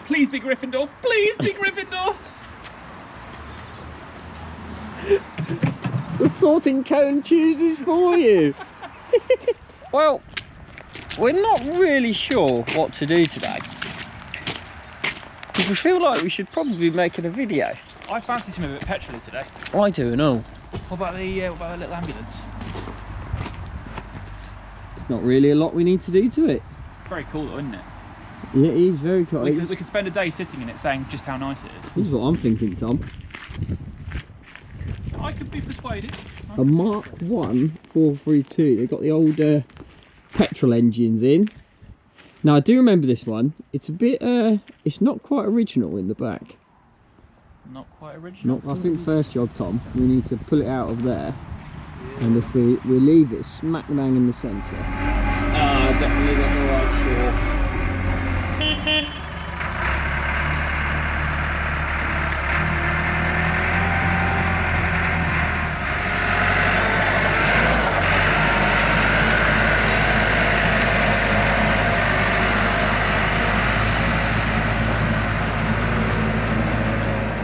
Please be Gryffindor. Please be Gryffindor. The sorting cone chooses for you. Well, we're not really sure what to do today, because we feel like we should probably be making a video. I fancy something a bit petrol today. I do and all. What about the little ambulance? It's not really a lot we need to do to it. Very cool though, isn't it? Yeah, it is very cool. We could spend a day sitting in it saying just how nice it is. This is what I'm thinking, Tom. I could be persuaded. A Mark 1 432. They've got the old petrol engines in. Now I do remember this one. It's a bit it's not quite original in the back. Not quite original. I think first job, Tom, we need to pull it out of there, and if we leave it smack bang in the centre. Definitely got the right straw.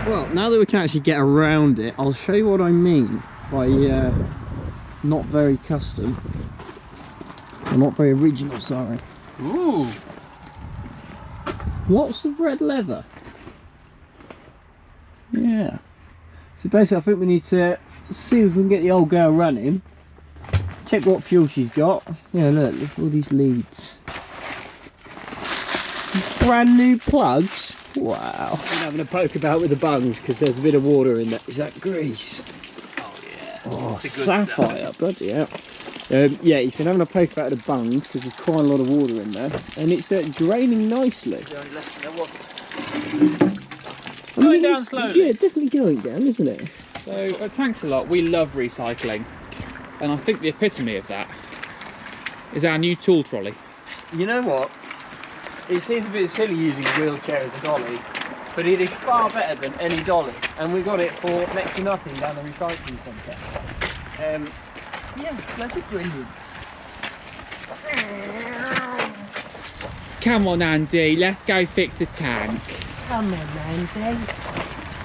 Well, now that we can actually get around it, I'll show you what I mean by not very custom. Or not very original, sorry. Ooh! What's the red leather? Yeah. So basically I think we need to see if we can get the old girl running. Check what fuel she's got. Yeah, look at all these leads. Brand new plugs. Wow. I'm having a poke about with the bungs because there's a bit of water in there. Is that grease? Oh yeah. Oh, sapphire, bloody hell. Yeah, he's been having a poke about with the bungs because there's quite a lot of water in there, and it's draining nicely. The only lesson there was. Going down slowly. Yeah, definitely going down, isn't it? So at Tanks-alot, we love recycling, and I think the epitome of that is our new tool trolley. You know what? It seems a bit silly using a wheelchair as a dolly, but it is far better than any dolly, and we got it for next to nothing down the recycling centre. Yeah, bloody brilliant. Come on, Andy, let's go fix the tank. Come on, Andy.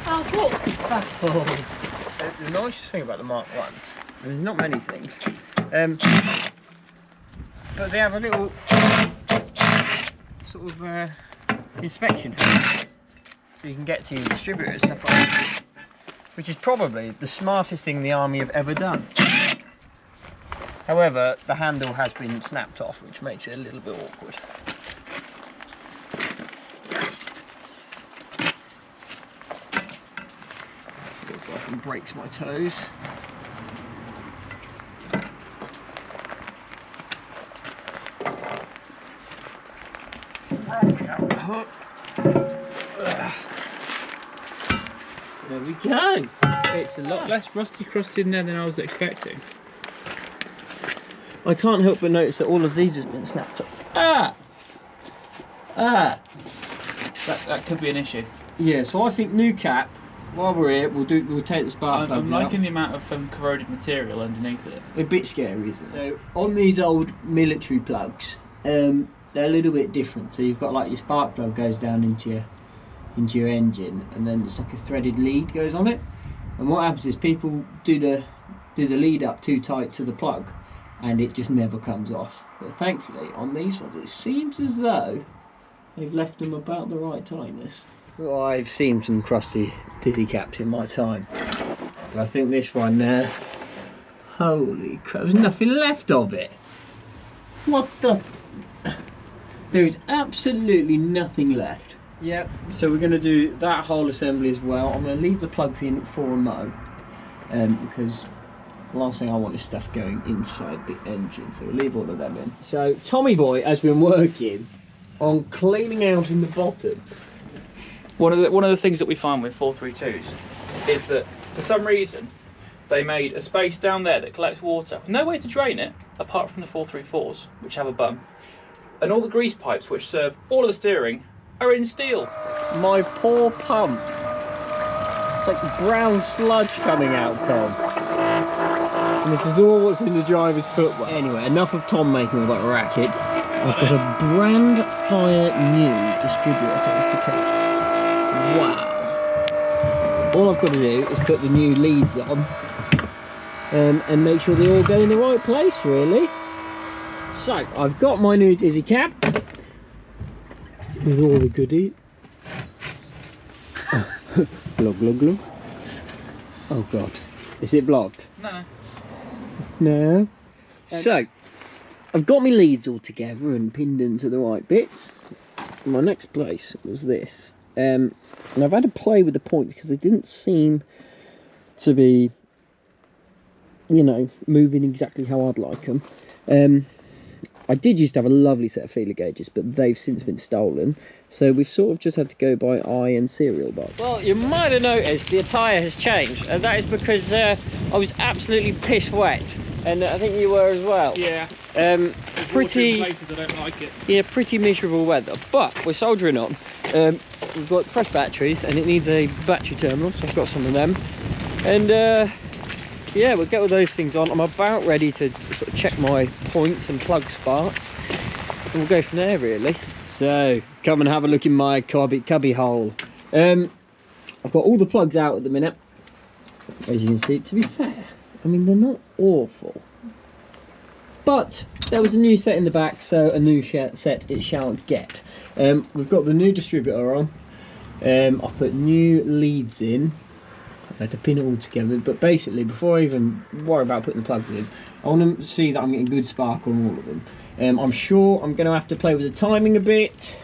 Oh, what the fuck? The nicest thing about the Mark 1s, there's not many things, but they have a little sort of inspection so you can get to your distributor and stuff like that, which is probably the smartest thing the army have ever done. However, the handle has been snapped off, which makes it a little bit awkward. It looks like it breaks my toes. There we go. It's a lot less rusty crusty in there than I was expecting. I can't help but notice that all of these have been snapped up. That could be an issue. Yeah, so I think new cap. While we're here, we'll take the spark plugs I'm liking out. the amount of corroded material underneath it. A bit scary, isn't it? So on these old military plugs, they're a little bit different. So you've got like your spark plug goes down into your engine, and then it's like a threaded lead goes on it. And what happens is people do the lead up too tight to the plug, and it just never comes off. But thankfully on these ones it seems as though they've left them about the right tightness. Well, I've seen some crusty diddy caps in my time, but I think this one holy crap, there's nothing left of it. What the there's absolutely nothing left. Yep, so we're going to do that whole assembly as well. I'm going to leave the plugs in for a mo, because the last thing I want is stuff going inside the engine, so we'll leave all of them in. So Tommy boy has been working on cleaning out in the bottom. One of the things that we find with 432s is that for some reason they made a space down there that collects water. No way to drain it apart from the 434s, which have a bung, and all the grease pipes which serve all of the steering are in steel. My poor pump. It's like brown sludge coming out, Tom. And this is all what's in the driver's footwear. Anyway, enough of Tom making all that racket. I've got a brand fire new distributor to take. Wow. All I've got to do is put the new leads on and make sure they all go in the right place, really. So, I've got my new Dizzy cap with all the goodies. Glug, glug, glug. Oh God, is it blocked? No. No. So, I've got my leads all together and pinned into the right bits. My next place was this. And I've had to play with the points because they didn't seem to be, you know, moving exactly how I'd like them. I did used to have a lovely set of feeler gauges, but they've since been stolen. So we've sort of just had to go by eye and serial box. Well, you might have noticed the attire has changed, and that is because I was absolutely piss wet, and I think you were as well. Yeah. Pretty. Places I don't like it. Yeah, pretty miserable weather. But we're soldering on. We've got fresh batteries, and it needs a battery terminal, so I've got some of them. And yeah, we'll get all those things on. I'm about ready to sort of check my points and plug sparks, and we'll go from there, really. So, come and have a look in my cubby hole. I've got all the plugs out at the minute, as you can see. To be fair, I mean, they're not awful. But there was a new set in the back, so a new set it shall get. We've got the new distributor on. I've put new leads in. I had to pin it all together, but basically before I even worry about putting the plugs in, I want to see that I'm getting good spark on all of them. I'm sure I'm going to have to play with the timing a bit,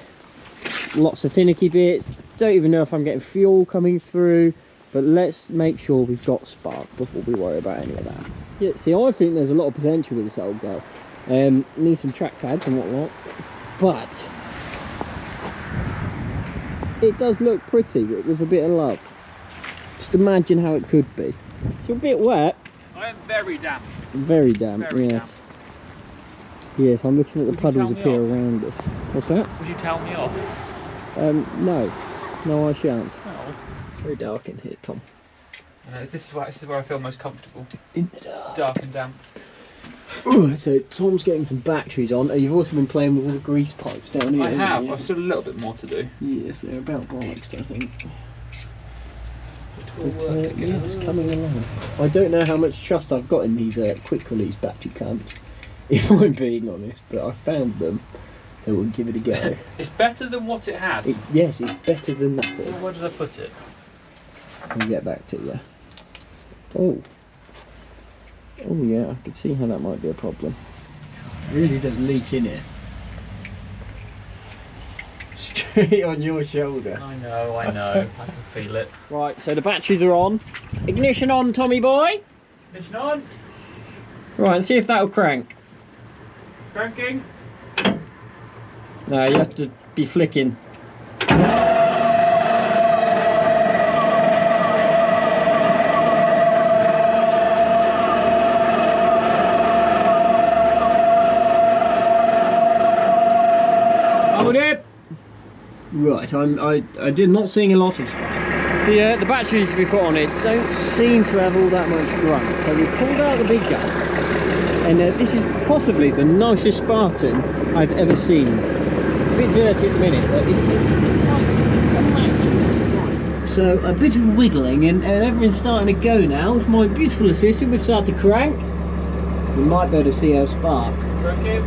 lots of finicky bits. Don't even know if I'm getting fuel coming through, but let's make sure we've got spark before we worry about any of that. Yeah, see, I think there's a lot of potential with this old girl. Need some track pads and whatnot, but it does look pretty with a bit of love. Just imagine how it could be. It's a bit wet. I am very damp. Very damp, Very yes. Damp. Yes, I'm looking at the puddles appear around us. What's that? Would you tell me off? No. No, I shan't. Oh. It's very dark in here, Tom. This is where I feel most comfortable. In the dark. Dark and damp. Ooh, so Tom's getting some batteries on. You've also been playing with all the grease pipes down here. I have. I've still a little bit more to do. Yes, they're about bollocks, I think. But, yes, coming along. I don't know how much trust I've got in these quick release battery clamps, if I'm being honest, but I found them, so we'll give it a go. It's better than what it had. Yes, it's better than nothing. Well, where did I put it? I'll get back to you. Oh. Oh yeah, I can see how that might be a problem. It really does leak in it. Straight on your shoulder. I know, I can feel it. Right, so the batteries are on. Ignition on, Tommy boy. Ignition on. Right, let's see if that'll crank. Cranking. No, you have to be flicking. Hold it. Right, I did not seeing a lot of spark. The batteries we put on it don't seem to have all that much grunt, so we've pulled out the big guns, and this is possibly the nicest Spartan I've ever seen. It's a bit dirty at the minute, but it is quite immaculate. So a bit of wiggling, and everything's starting to go now. If my beautiful assistant would start to crank, we might be able to see our spark. Cranking.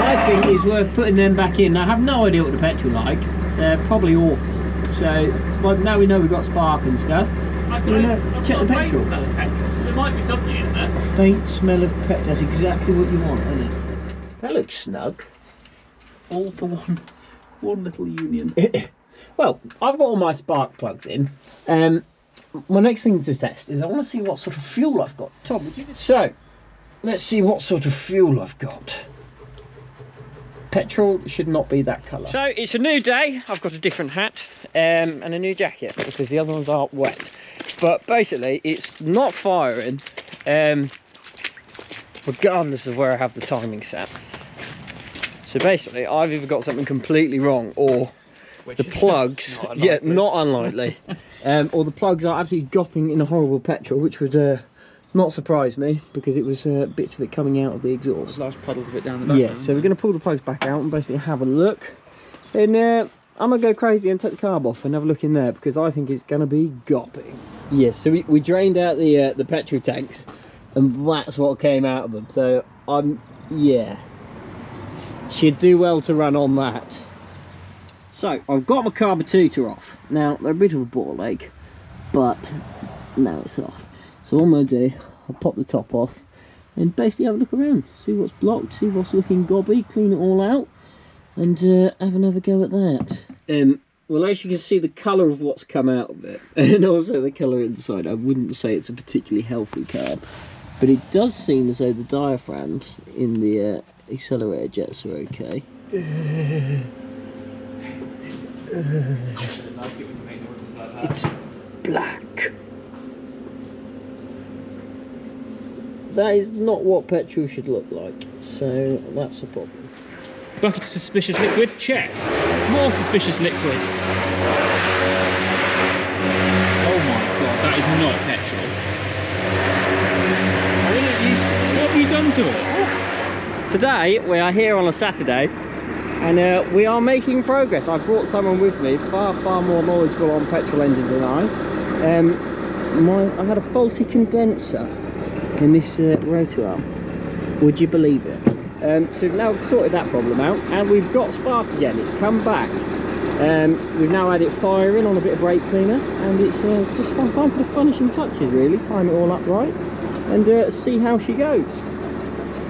I think it's worth putting them back in. I have no idea what the petrol like. It's probably awful. So, well, now we know we've got spark and stuff. Check the petrol. Smell of petrol, so there might be something in there. A faint smell of petrol. That's exactly what you want, isn't it? That looks snug. All for one little union. Well, I've got all my spark plugs in. My next thing to test is I want to see what sort of fuel I've got. Tom, would you just... So, let's see what sort of fuel I've got. Petrol should not be that colour. So it's a new day. I've got a different hat and a new jacket because the other ones aren't wet. But basically, it's not firing regardless of where I have the timing set. So basically, I've either got something completely wrong, or the plugs, not unlikely, or the plugs are absolutely gopping in a horrible petrol, which would not surprise me, because it was bits of it coming out of the exhaust. Large puddles of it down the back. Yeah, so we're going to pull the plugs back out and basically have a look. And I'm going to go crazy and take the carb off and have a look in there, because I think it's going to be gopping. Yes, so we drained out the petrol tanks, and that's what came out of them. So yeah, she'd do well to run on that. So I've got my carburetor off. Now they're a bit of a ball ache, but now it's off. So what I'm going to do, I'll pop the top off and basically have a look around, see what's blocked, see what's looking gobby, clean it all out, and have another go at that. Well, as you can see, the colour of what's come out of it, and also the colour inside, I wouldn't say it's a particularly healthy carb, but it does seem as though the diaphragms in the accelerator jets are okay. It's black. That is not what petrol should look like, so that's a problem. Bucket of suspicious liquid, check. More suspicious liquid. Oh my god, that is not petrol. What have you done to it? Today we are here on a Saturday, and we are making progress. I brought someone with me, far more knowledgeable on petrol engines than I. I had a faulty condenser in this rotor arm. Would you believe it? So we've now sorted that problem out, and we've got spark again. It's come back. We've now had it firing on a bit of brake cleaner, and it's just fun time for the finishing touches, really. Time it all up right and see how she goes.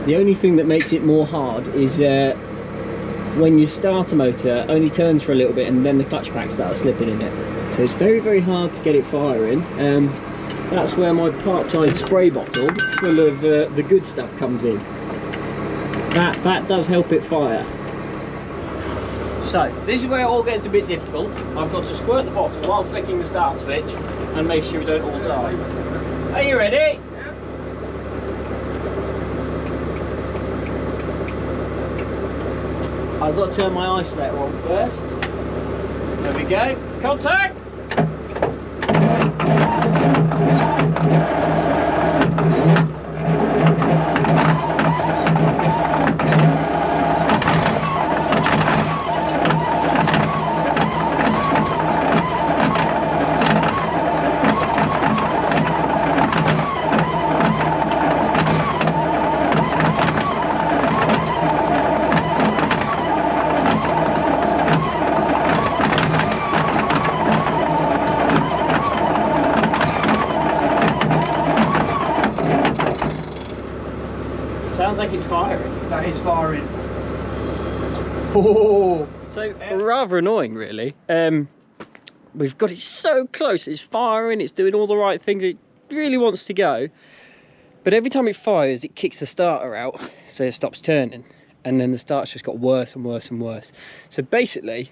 The only thing that makes it more hard is when you start a motor, only turns for a little bit and then the clutch pack starts slipping in it. So it's very hard to get it firing. That's where my parkside spray bottle full of the good stuff comes in. That does help it fire. So this is where it all gets a bit difficult. I've got to squirt the bottle while flicking the start switch and make sure we don't all die. Are you ready? I've got to turn my isolator on first. There we go. Contact! Sounds like it's firing. That is firing. Oh, so rather annoying, really. We've got it so close. It's firing. It's doing all the right things. It really wants to go, but every time it fires, it kicks the starter out, so it stops turning, and then the start's just got worse and worse and worse. So basically,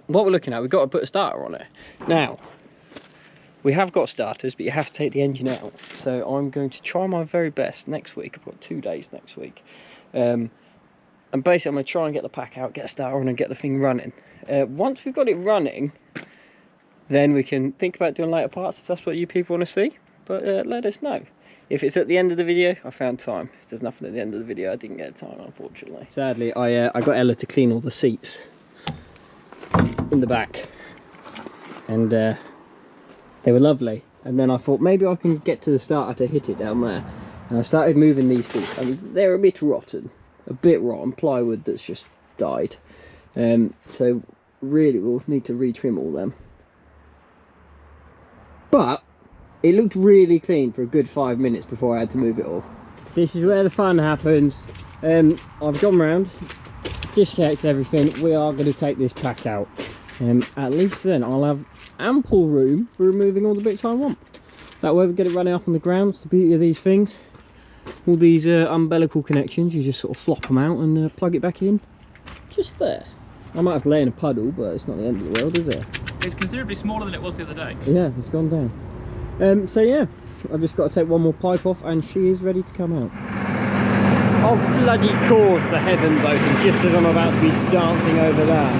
what we're looking at, we've got to put a starter on it now. We have got starters, but you have to take the engine out. So I'm going to try my very best next week. I've got 2 days next week. And basically I'm going to try and get the pack out, get a starter on and get the thing running. Once we've got it running, then we can think about doing later parts if that's what you people want to see. But let us know. If it's at the end of the video, I found time. If there's nothing at the end of the video, I didn't get time, unfortunately. Sadly, I got Ella to clean all the seats in the back. And they were lovely, and then I thought maybe I can get to the starter to hit it down there, and I started moving these seats. I mean, they're a bit rotten, plywood that's just died, so really we'll need to retrim all them, but it looked really clean for a good 5 minutes before I had to move it all. This is where the fun happens. I've gone round, disconnected everything. We are going to take this pack out. At least then I'll have ample room for removing all the bits I want. That way we get it running up on the ground. It's the beauty of these things. All these umbilical connections, you just sort of flop them out and plug it back in. Just there. I might have to lay in a puddle, but it's not the end of the world, is it? It's considerably smaller than it was the other day. Yeah, it's gone down. So yeah, I've just got to take one more pipe off and she is ready to come out. Oh bloody course, the heavens open just as I'm about to be dancing over that.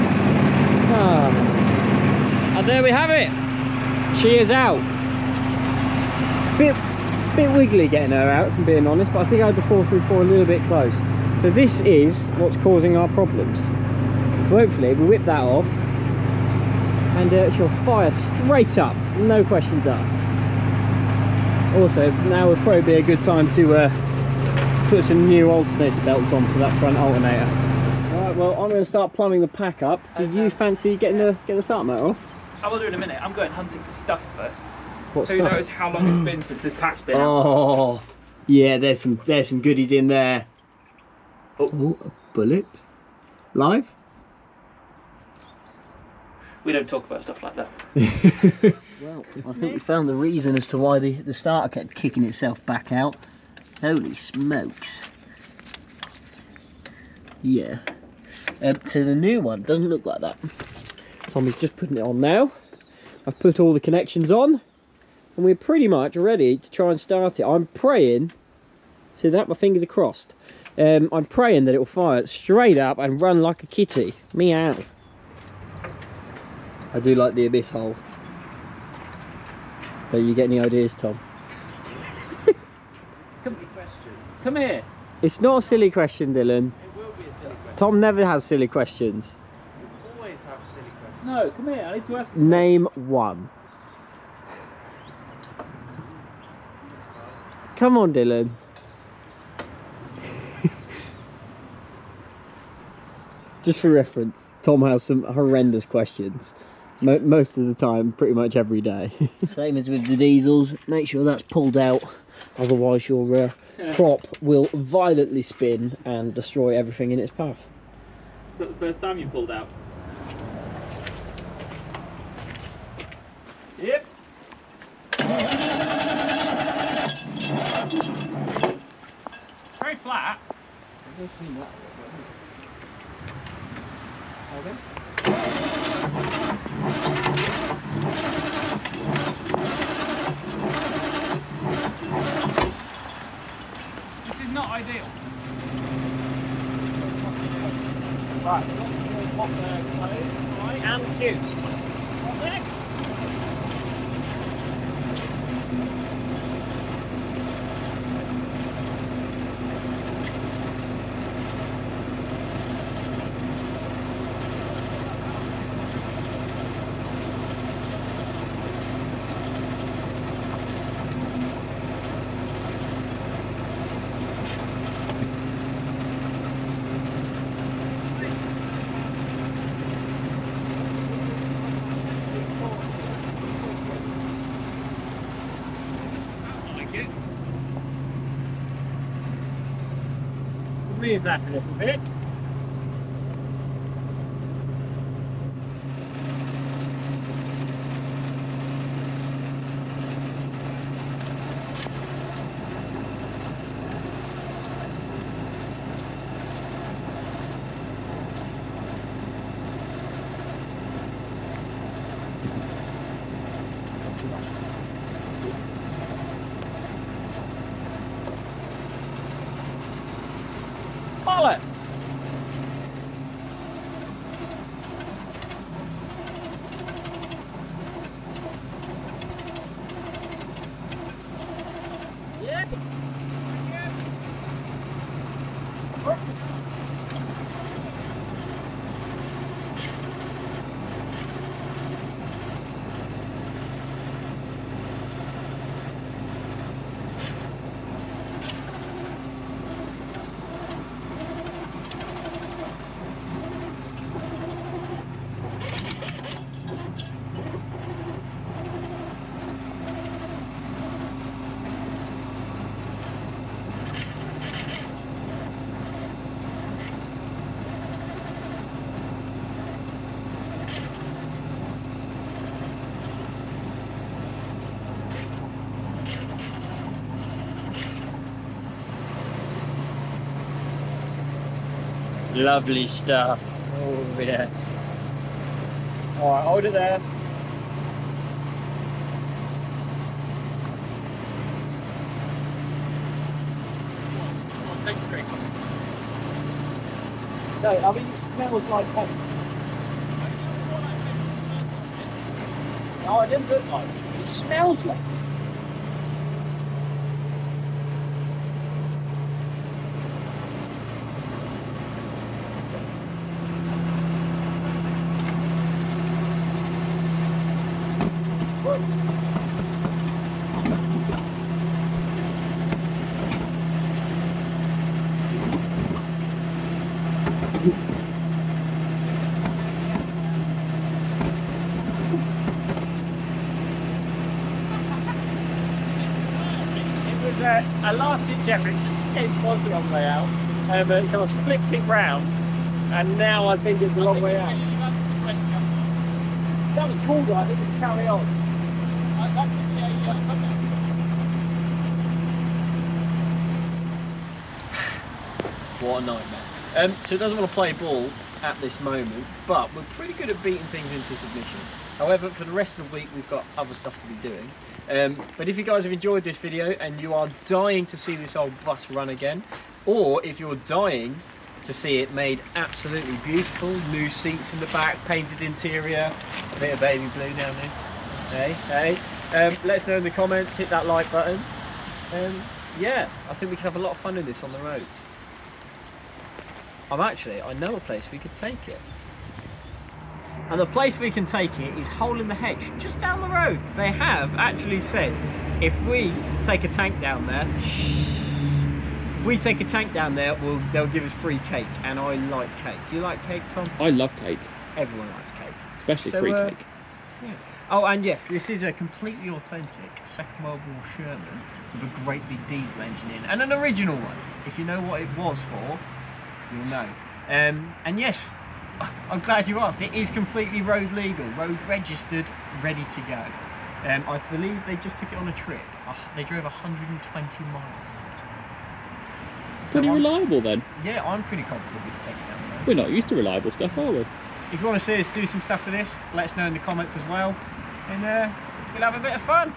And there we have it. She is out. Bit wiggly getting her out, if I'm being honest, but I think I had the 434 a little bit close. So this is what's causing our problems. So hopefully we whip that off and she'll fire straight up, no questions asked. Also, now would probably be a good time to put some new alternator belts on for that front alternator. Right, well, I'm going to start plumbing the pack up. Do you fancy getting the start motor off? I will do in a minute. I'm going hunting for stuff first. What Who stuff? knows how long it's been since this pack's been out. Oh, yeah, there's some goodies in there. Oh, a bullet. Live? We don't talk about stuff like that. Well, I think we found the reason as to why the starter kept kicking itself back out. Holy smokes. Yeah. So the new one doesn't look like that. Tommy's just putting it on now. I've put all the connections on. And we're pretty much ready to try and start it. I'm praying, see that? My fingers are crossed. I'm praying that it will fire straight up and run like a kitty. Meow. I do like the abyss hole. Don't you get any ideas, Tom? Come here. It's not a silly question, Dylan. It will be a silly question. Tom never has silly questions. You always have silly questions. No, come here. I need to ask you. Name one. Come on, Dylan. Just for reference, Tom has some horrendous questions. Most of the time, pretty much every day. Same as with the diesels, make sure that's pulled out, otherwise your prop will violently spin and destroy everything in its path. Is that the first time you pulled out? Yep. Very flat. It does seem that way. Okay. This is not ideal. Right, we've got some more clothes, right, and juice. What's next? Raise that a little bit. Bollock! Yeah. Lovely stuff. Oh yes. Alright, hold it there. Take a drink. No, I mean it smells like paint. No, it didn't look like it. It smells like it. A last ditch effort just in case it was the wrong way out. So I flipped it round, and now I think it's the wrong way out. That was cool though, I think we should carry on. What a nightmare. So it doesn't want to play ball at this moment, but we're pretty good at beating things into submission. However, for the rest of the week we've got other stuff to be doing. But if you guys have enjoyed this video and you are dying to see this old bus run again, or if you're dying to see it made absolutely beautiful, new seats in the back, painted interior, a bit of baby blue down this, hey, let us know in the comments, hit that like button. Yeah, I think we could have a lot of fun in this on the roads. I know a place we could take it. And the place we can take it is Hole in the Hedge, just down the road. They have actually said, if we take a tank down there, they'll give us free cake, and I like cake. Do you like cake, Tom? I love cake. Everyone likes cake. Especially free cake. Yeah. Oh, and yes, this is a completely authentic Second World War Sherman with a great big diesel engine in, and an original one. If you know what it was for, you'll know. And yes, I'm glad you asked. It is completely road legal, road registered, ready to go. I believe they just took it on a trip. They drove 120 miles. Pretty reliable then. Yeah, I'm pretty confident we can take it down the road. We're not used to reliable stuff, are we? If you want to see us do some stuff for this, let us know in the comments as well, and we'll have a bit of fun.